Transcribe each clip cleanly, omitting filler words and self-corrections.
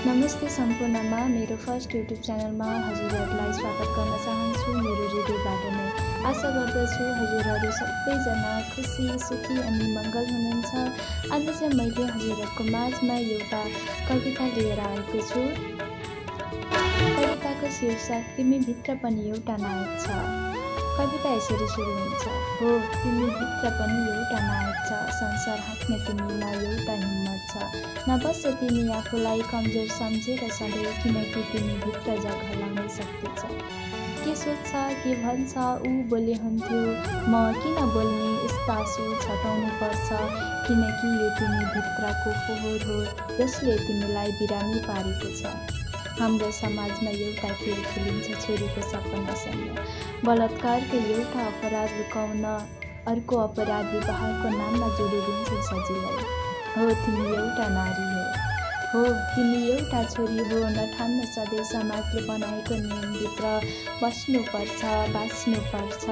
नमस्ते सम्पूर्णमा मेरो फर्स्ट युट्युब च्यानलमा हजुरहरूलाई स्वागत गर्न चाहन्छु मेरो हृदयबाट नै। आशा गर्दछु हजुरहरू सबैजना खुसी सुखी अनि मङ्गल हुनुहुन्छ। आज चाहिँ मैले हजुरहरूको माझमा एउटा कविता लिएर आएको छु। कविताको शीर्षक तिमी भित्र पनि एउटा नायक छ। कविता यसरी सुरु हुन्छ। हो, तिमी भित्र पनि एउटा नायक छ, संसार हाँक्ने तिमीमा एउटा हिम्मत छ। नबस्छ तिमी आफूलाई कमजोर सम्झेर सधैँ, किनकि तिमी भित्र जग हल्लाउने शक्ति छ। के सोध्छ के भन्छ ऊ बोले हुन्थ्यो, म किन बोल्ने यस्ता आँसु छटाउनु पर्छ, किनकि यो तिमी भित्रको फोहोर हो जसले तिमीलाई बिरामी पारेको छ। हाम्रो समाजमा एउटा खेल खेलिन्छ छोरीको सपनासँग। बलात्कारको एउटा अपराध लुकाउन अर्को अपराध विवाहको नाममा जोडिदिन्छ सजिलै। हो, तिमी एउटा नारी हो, तिमी एउटा छोरी हो। नठान्न सधैँ समाजले बनाएको नियमभित्र बस्नुपर्छ, बाँच्नुपर्छ,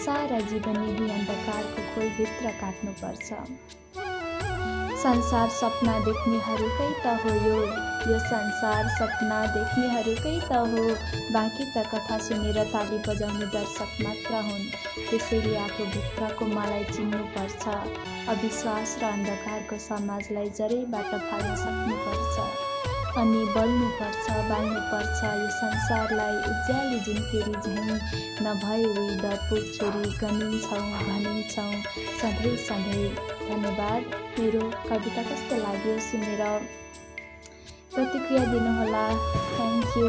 सारा जीवन यही अन्धकारको खोलभित्र काट्नुपर्छ। संसार सपना देख्नेहरूकै त हो यो संसार सपना देख्नेहरूकै त हो। बाँकी त कथा सुनेर ताली बजाउने दर्शक मात्र हुन्। त्यसैले आफूभित्रको मलाई चिन्नुपर्छ। अविश्वास र अन्धकारको समाजलाई जरैबाट फाल्न सक्नुपर्छ अनि बल्नुपर्छ, बाल्नुपर्छ यो संसारलाई उज्याली जुनकेरी झैँ। नभए उही डरपोक छोरी गनिन्छौँ भनिन्छौँ सधैँ सधैँ। धन्यवाद। मेरो कविता कस्तो लाग्यो सुनेर प्रतिक्रिया दिनुहोला। Thank you.